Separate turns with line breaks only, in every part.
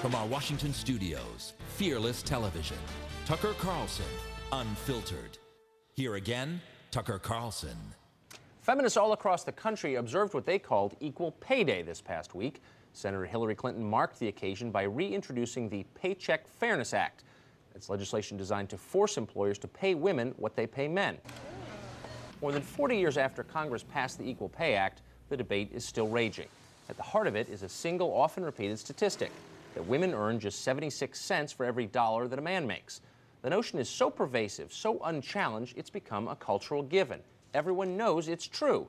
From our Washington studios, Fearless Television, Tucker Carlson, Unfiltered. Here again, Tucker Carlson.
Feminists all across the country observed what they called Equal Pay Day this past week. Senator Hillary Clinton marked the occasion by reintroducing the Paycheck Fairness Act. It's legislation designed to force employers to pay women what they pay men. More than 40 years after Congress passed the Equal Pay Act, the debate is still raging. At the heart of it is a single, often repeated statistic, that women earn just 76 cents for every dollar that a man makes. The notion is so pervasive, so unchallenged, it's become a cultural given. Everyone knows it's true.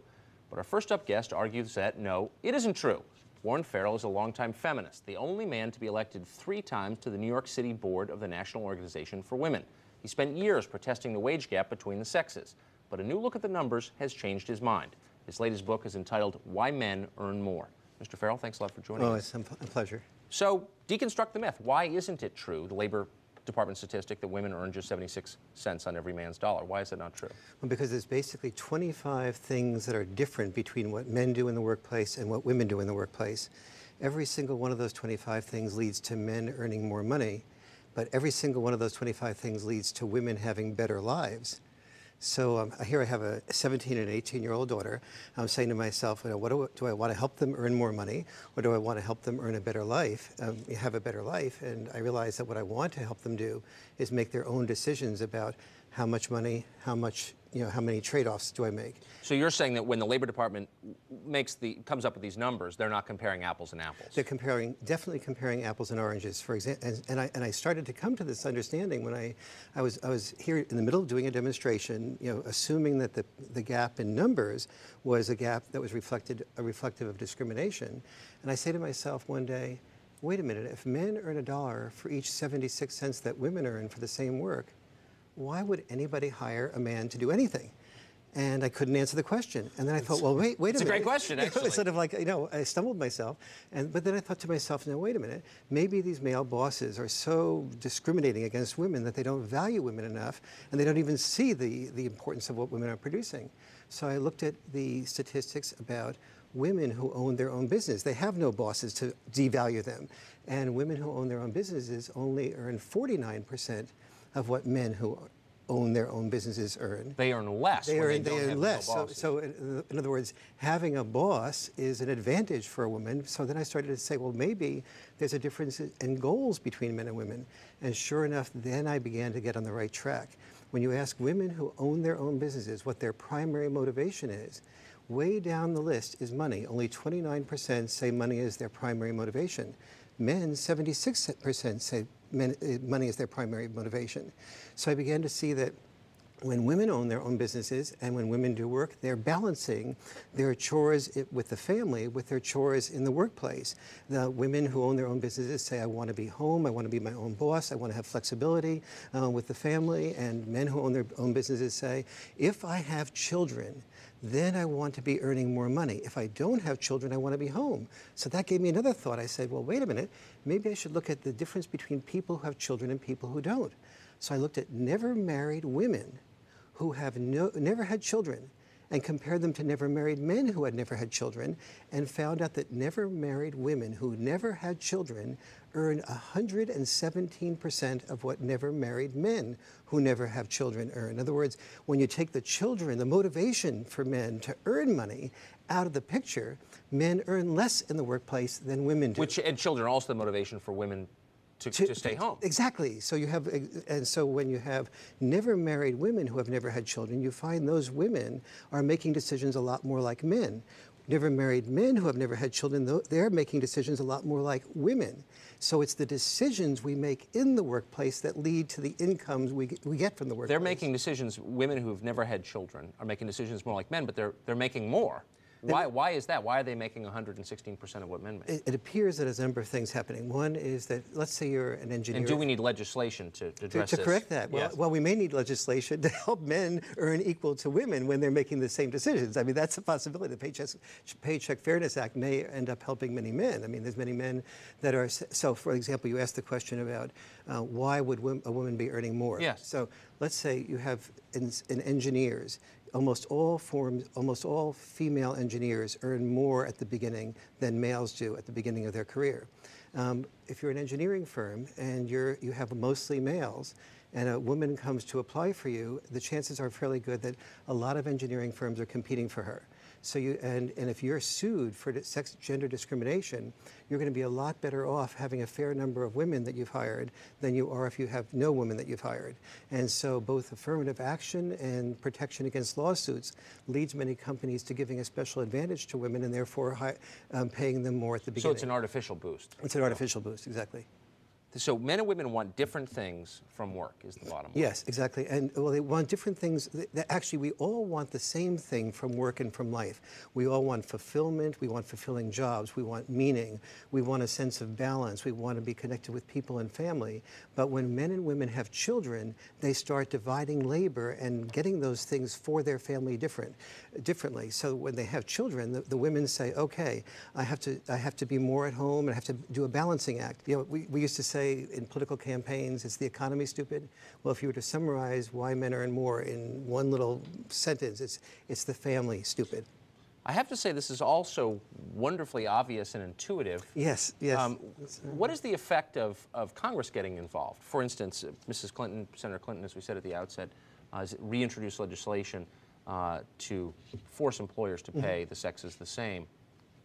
But our first up guest argues that, no, it isn't true. Warren Farrell is a longtime feminist, the only man to be elected 3 times to the New York City board of the National Organization for Women. He spent years protesting the wage gap between the sexes. But a new look at the numbers has changed his mind. His latest book is entitled Why Men Earn More. Mr. Farrell, thanks a lot for joining us.
Oh, it's a pleasure.
So, deconstruct the myth. Why isn't it true, the Labor Department statistic, that women earn just 76 cents on every man's dollar? Why is that not true?
Well, because there's basically 25 things that are different between what men do in the workplace and what women do in the workplace. Every single one of those 25 things leads to men earning more money, but every single one of those 25 things leads to women having better lives. So here I have a 17 and 18-year-old daughter. I'm saying to myself, do I want to help them earn more money, or do I want to help them earn a better life, have a better life? And I realize that what I want to help them do is make their own decisions about how much money, how many trade-offs do I make.
So you're saying that when the Labor Department comes up with these numbers, they're not comparing apples and apples?
They're definitely comparing apples and oranges. For example, and I started to come to this understanding when I was here in the middle of doing a demonstration, assuming that the gap in numbers was a gap that was reflective of discrimination. And I say to myself one day, wait a minute, if men earn $1 for each 76 cents that women earn for the same work, why would anybody hire a man to do anything? And I couldn't answer the question. And then I thought, well, wait a minute.
It's a great question, actually.
It's sort of like, I stumbled myself. But then I thought to myself, now, wait a minute. Maybe these male bosses are so discriminating against women that they don't value women enough, and they don't even see the importance of what women are producing. So I looked at the statistics about women who own their own business. They have no bosses to devalue them. And women who own their own businesses only earn 49% of what men who own their own businesses earn.
They earn less. They earn less.
So in other words, having a boss is an advantage for a woman. So then I started to say, well, maybe there's a difference in goals between men and women. And sure enough, then I began to get on the right track. When you ask women who own their own businesses what their primary motivation is, way down the list is money. Only 29% say money is their primary motivation. Men, 76% say money is their primary motivation. So I began to see that when women own their own businesses and when women do work, they're balancing their chores with the family with their chores in the workplace. The women who own their own businesses say, I want to be home, I want to be my own boss, I want to have flexibility with the family. And men who own their own businesses say, if I have children, then I want to be earning more money. If I don't have children, I want to be home. So that gave me another thought. I said, well, wait a minute, maybe I should look at the difference between people who have children and people who don't. So I looked at never married women who have never had children and compared them to never married men who had never had children, and found out that never married women who never had children earn 117% of what never married men who never have children earn. In other words, when you take the children, the motivation for men to earn money out of the picture, men earn less in the workplace than women do.
And children are also the motivation for women to stay home.
Exactly. So you have, and so when you have never married women who have never had children, you find those women are making decisions a lot more like men. Never married men who have never had children, they're making decisions a lot more like women. So it's the decisions we make in the workplace that lead to the incomes we get from the workplace.
They're making decisions, women who have never had children are making decisions more like men, but they're making more. Why is that? Why are they making 116% of what men make?
It appears that there's a number of things happening. One is that, let's say you're an engineer.
And do we need legislation to address this?
To correct that?
Yes.
Well, we may need legislation to help men earn equal to women when they're making the same decisions. I mean, that's a possibility. The Paycheck Fairness Act may end up helping many men. I mean, there's many men that are, so for example, you asked the question about why would a woman be earning more?
Yes.
So let's say you have in engineers, almost all female engineers earn more at the beginning than males do at the beginning of their career. If you're an engineering firm and you have mostly males, and a woman comes to apply for you, the chances are fairly good that a lot of engineering firms are competing for her. So and if you're sued for gender discrimination, you're going to be a lot better off having a fair number of women that you've hired than you are if you have no women that you've hired. And so both affirmative action and protection against lawsuits leads many companies to giving a special advantage to women and therefore paying them more at the beginning.
So it's an artificial boost.
It's an artificial boost, exactly.
So men and women want different things from work, is the bottom line.
Yes, exactly. And well, they want different things. Actually, we all want the same thing from work and from life. We all want fulfillment. We want fulfilling jobs. We want meaning. We want a sense of balance. We want to be connected with people and family. But when men and women have children, they start dividing labor and getting those things for their family differently. So when they have children, the women say, okay, I have to be more at home and I have to do a balancing act. You know, we used to say in political campaigns, is the economy stupid? Well, if you were to summarize why men earn more in one little sentence, it's the family stupid.
I have to say this is also wonderfully obvious and intuitive.
Yes, yes.
What is the effect of Congress getting involved? For instance, Mrs. Clinton, Senator Clinton, as we said at the outset, has reintroduced legislation to force employers to pay the sexes the same.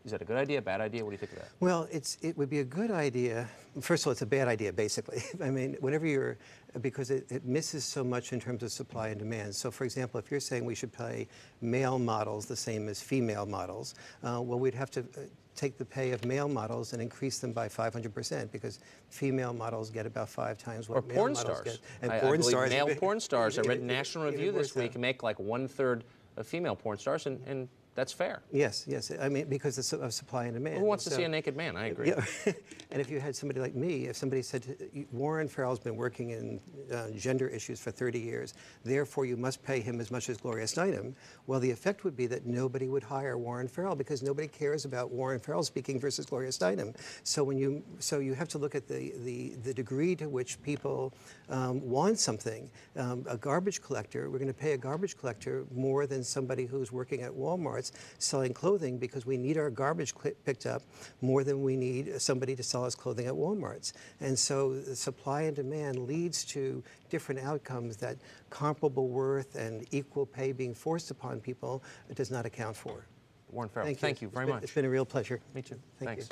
Is that a good idea, bad idea? What do you think of that?
Well, it would be a good idea. First of all, it's a bad idea, basically. I mean, whenever because it misses so much in terms of supply and demand. So, for example, if you're saying we should pay male models the same as female models, well, we'd have to take the pay of male models and increase them by 500% because female models get about 5 times what male models get.
And porn stars. Male porn stars. I read National Review this week make like 1/3 of female porn stars, and that's fair.
Yes, yes. I mean, because of supply and demand.
Who wants to see a naked man? I agree.
Yeah. And if you had somebody like me, if somebody said, Warren Farrell's been working in gender issues for 30 years, therefore you must pay him as much as Gloria Steinem, well, the effect would be that nobody would hire Warren Farrell because nobody cares about Warren Farrell speaking versus Gloria Steinem. So you have to look at the degree to which people want something. A garbage collector, we're going to pay a garbage collector more than somebody who's working at Walmart's selling clothing because we need our garbage picked up more than we need somebody to sell us clothing at Walmart's. And so the supply and demand leads to different outcomes that comparable worth and equal pay being forced upon people does not account for.
Warren Farrell, thank you very much.
It's been a real pleasure.
Me too.
Thanks.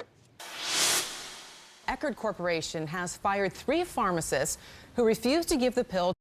Eckerd Corporation has fired 3 pharmacists who refused to give the pill